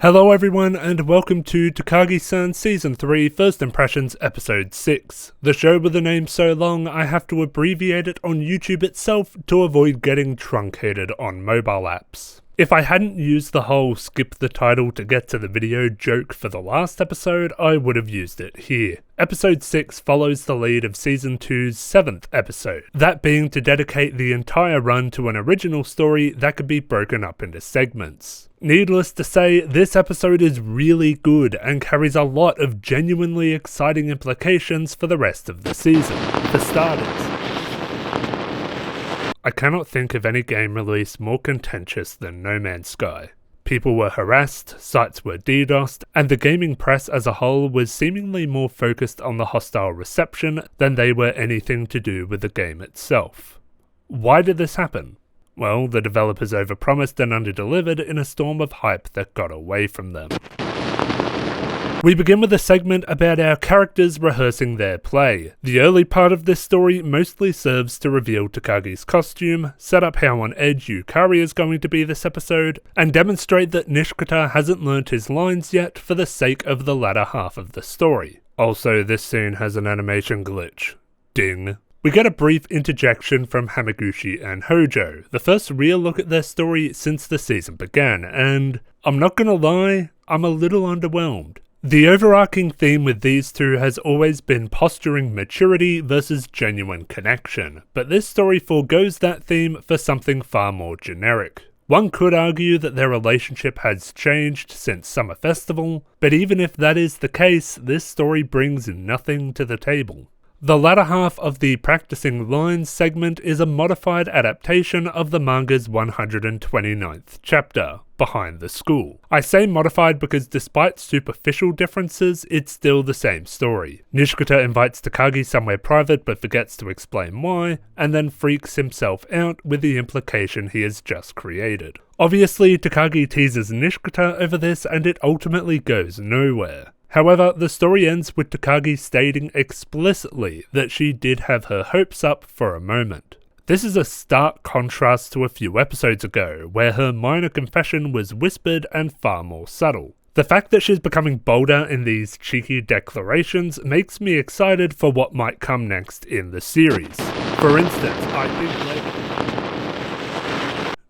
Hello everyone and welcome to Takagi-san Season 3 First Impressions Episode 6. The show with a name so long I have to abbreviate it on YouTube itself to avoid getting truncated on mobile apps. If I hadn't used the whole skip the title to get to the video joke for the last episode, I would have used it here. Episode 6 follows the lead of Season 2's 7th episode, that being to dedicate the entire run to an original story that could be broken up into segments. Needless to say, this episode is really good and carries a lot of genuinely exciting implications for the rest of the season. For starters, I cannot think of any game release more contentious than No Man's Sky. People were harassed, sites were DDoSed, and the gaming press as a whole was seemingly more focused on the hostile reception than they were anything to do with the game itself. Why did this happen? Well, the developers overpromised and underdelivered in a storm of hype that got away from them. We begin with a segment about our characters rehearsing their play. The early part of this story mostly serves to reveal Takagi's costume, set up how on edge Yukari is going to be this episode, and demonstrate that Nishikata hasn't learnt his lines yet for the sake of the latter half of the story. Also, this scene has an animation glitch. Ding. We get a brief interjection from Hamaguchi and Hojo, the first real look at their story since the season began, and I'm not gonna lie, I'm a little underwhelmed. The overarching theme with these two has always been posturing maturity versus genuine connection, but this story forgoes that theme for something far more generic. One could argue that their relationship has changed since Summer Festival, but even if that is the case, this story brings nothing to the table. The latter half of the Practicing Lines segment is a modified adaptation of the manga's 129th chapter, Behind the School. I say modified because despite superficial differences, it's still the same story. Nishikata invites Takagi somewhere private but forgets to explain why, and then freaks himself out with the implication he has just created. Obviously, Takagi teases Nishikata over this and it ultimately goes nowhere. However, the story ends with Takagi stating explicitly that she did have her hopes up for a moment. This is a stark contrast to a few episodes ago, where her minor confession was whispered and far more subtle. The fact that she's becoming bolder in these cheeky declarations makes me excited for what might come next in the series. For instance, I think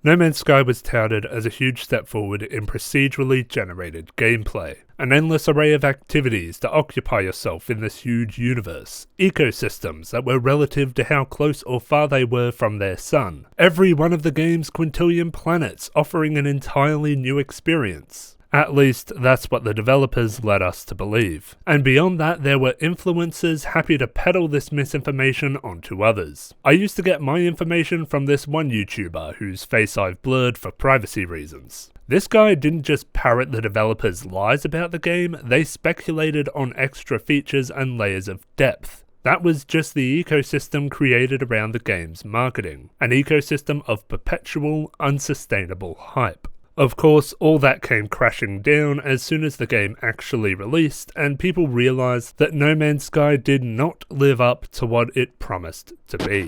No Man's Sky was touted as a huge step forward in procedurally generated gameplay. An endless array of activities to occupy yourself in this huge universe. Ecosystems that were relative to how close or far they were from their sun. Every one of the game's quintillion planets offering an entirely new experience. At least, that's what the developers led us to believe. And beyond that, there were influencers happy to peddle this misinformation onto others. I used to get my information from this one YouTuber whose face I've blurred for privacy reasons. This guy didn't just parrot the developers' lies about the game, they speculated on extra features and layers of depth. That was just the ecosystem created around the game's marketing. An ecosystem of perpetual, unsustainable hype. Of course, all that came crashing down as soon as the game actually released, and people realised that No Man's Sky did not live up to what it promised to be.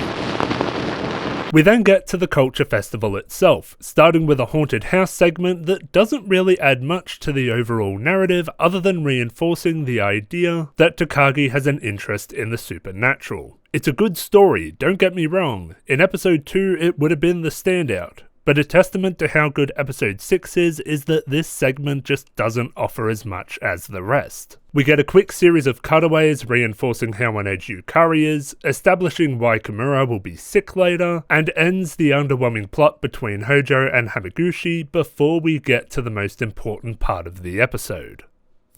We then get to the Culture Festival itself, starting with a haunted house segment that doesn't really add much to the overall narrative other than reinforcing the idea that Takagi has an interest in the supernatural. It's a good story, don't get me wrong. In episode 2 it would have been the standout. But a testament to how good episode 6 is that this segment just doesn't offer as much as the rest. We get a quick series of cutaways reinforcing how on edge Yukari is, establishing why Kimura will be sick later, and ends the underwhelming plot between Hojo and Hamaguchi before we get to the most important part of the episode.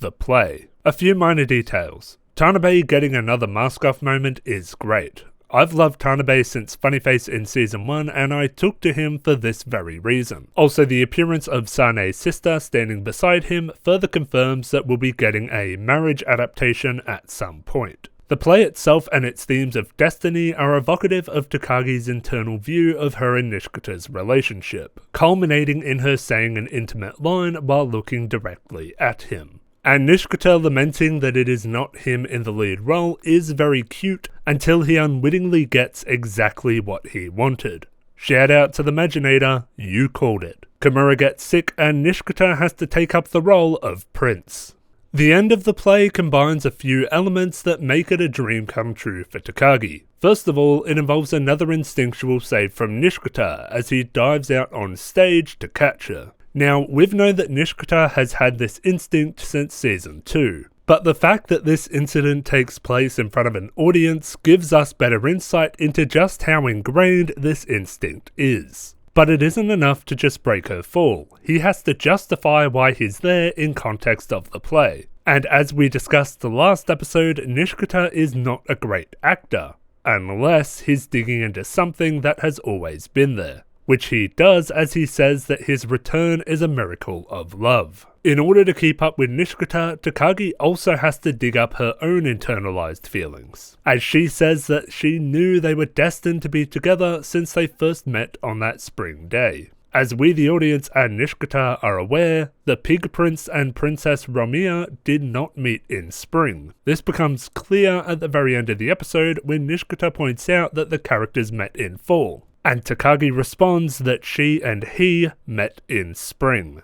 The play. A few minor details. Tanabe getting another mask-off moment is great. I've loved Tanabe since Funny Face in Season 1 and I took to him for this very reason. Also, the appearance of Sane's sister standing beside him further confirms that we'll be getting a marriage adaptation at some point. The play itself and its themes of destiny are evocative of Takagi's internal view of her and Nishikata's relationship, culminating in her saying an intimate line while looking directly at him. And Nishikata lamenting that it is not him in the lead role is very cute until he unwittingly gets exactly what he wanted. Shout out to the Imaginator, you called it. Kimura gets sick and Nishikata has to take up the role of Prince. The end of the play combines a few elements that make it a dream come true for Takagi. First of all, it involves another instinctual save from Nishikata as he dives out on stage to catch her. Now, we've known that Nishikata has had this instinct since season 2, but the fact that this incident takes place in front of an audience gives us better insight into just how ingrained this instinct is. But it isn't enough to just break her fall, he has to justify why he's there in context of the play. And as we discussed the last episode, Nishikata is not a great actor, unless he's digging into something that has always been there. Which he does as he says that his return is a miracle of love. In order to keep up with Nishikata, Takagi also has to dig up her own internalized feelings, as she says that she knew they were destined to be together since they first met on that spring day. As we the audience and Nishikata are aware, the Pig Prince and Princess Romiya did not meet in spring. This becomes clear at the very end of the episode when Nishikata points out that the characters met in fall, and Takagi responds that she and he met in spring.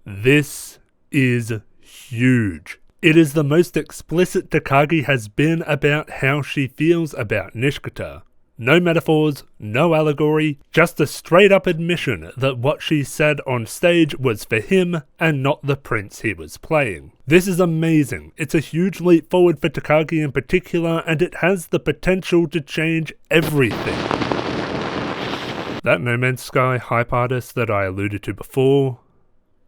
This is huge. It is the most explicit Takagi has been about how she feels about Nishikata. No metaphors, no allegory, just a straight up admission that what she said on stage was for him and not the prince he was playing. This is amazing. It's a huge leap forward for Takagi in particular, and it has the potential to change everything. That No Man's Sky hype artist that I alluded to before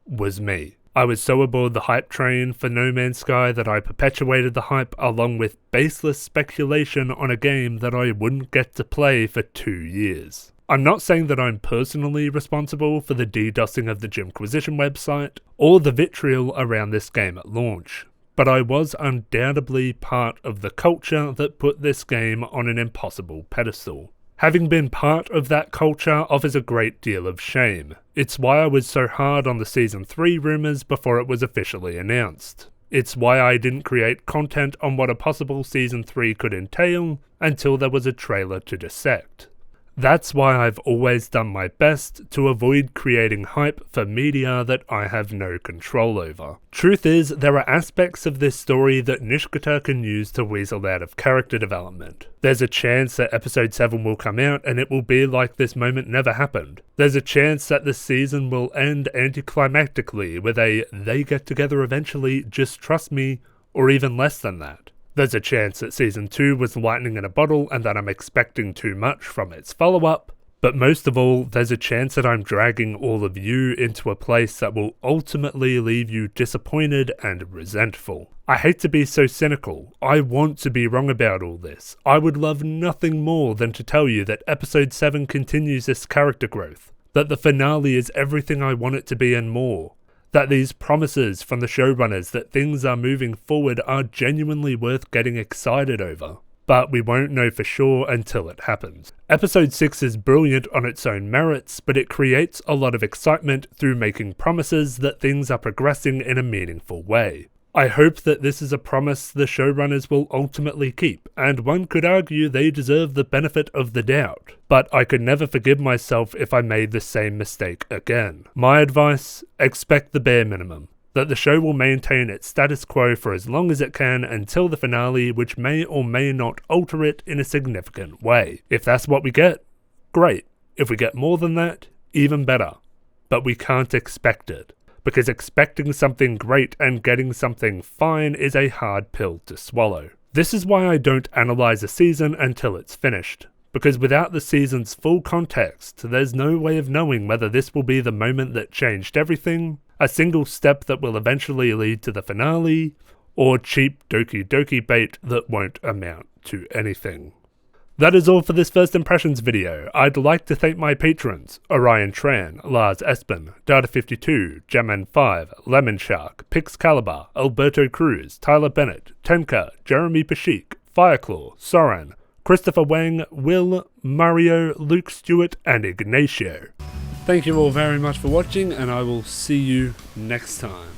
was me. I was so aboard the hype train for No Man's Sky that I perpetuated the hype along with baseless speculation on a game that I wouldn't get to play for 2 years. I'm not saying that I'm personally responsible for the DDoSing of the Jimquisition website or the vitriol around this game at launch, but I was undoubtedly part of the culture that put this game on an impossible pedestal. Having been part of that culture offers a great deal of shame. It's why I was so hard on the Season 3 rumours before it was officially announced. It's why I didn't create content on what a possible Season 3 could entail until there was a trailer to dissect. That's why I've always done my best to avoid creating hype for media that I have no control over. Truth is, there are aspects of this story that Nishikata can use to weasel out of character development. There's a chance that episode 7 will come out and it will be like this moment never happened. There's a chance that the season will end anticlimactically with a "they get together eventually, just trust me," or even less than that. There's a chance that Season 2 was lightning in a bottle and that I'm expecting too much from its follow-up, but most of all, there's a chance that I'm dragging all of you into a place that will ultimately leave you disappointed and resentful. I hate to be so cynical. I want to be wrong about all this. I would love nothing more than to tell you that Episode 7 continues this character growth, that the finale is everything I want it to be and more. That these promises from the showrunners that things are moving forward are genuinely worth getting excited over. But we won't know for sure until it happens. Episode 6 is brilliant on its own merits, but it creates a lot of excitement through making promises that things are progressing in a meaningful way. I hope that this is a promise the showrunners will ultimately keep, and one could argue they deserve the benefit of the doubt. But I could never forgive myself if I made the same mistake again. My advice: expect the bare minimum. That the show will maintain its status quo for as long as it can until the finale, which may or may not alter it in a significant way. If that's what we get, great. If we get more than that, even better. But we can't expect it, because expecting something great and getting something fine is a hard pill to swallow. This is why I don't analyze a season until it's finished, because without the season's full context, there's no way of knowing whether this will be the moment that changed everything, a single step that will eventually lead to the finale, or cheap Doki Doki bait that won't amount to anything. That is all for this first impressions video. I'd like to thank my patrons: Orion Tran, Lars Espen, Data52, Jamman5, Lemon Shark, Pixcalibur, Alberto Cruz, Tyler Bennett, Tenka, Jeremy Pashik, Fireclaw, Soran, Christopher Wang, Will, Mario, Luke Stewart, and Ignacio. Thank you all very much for watching, and I will see you next time.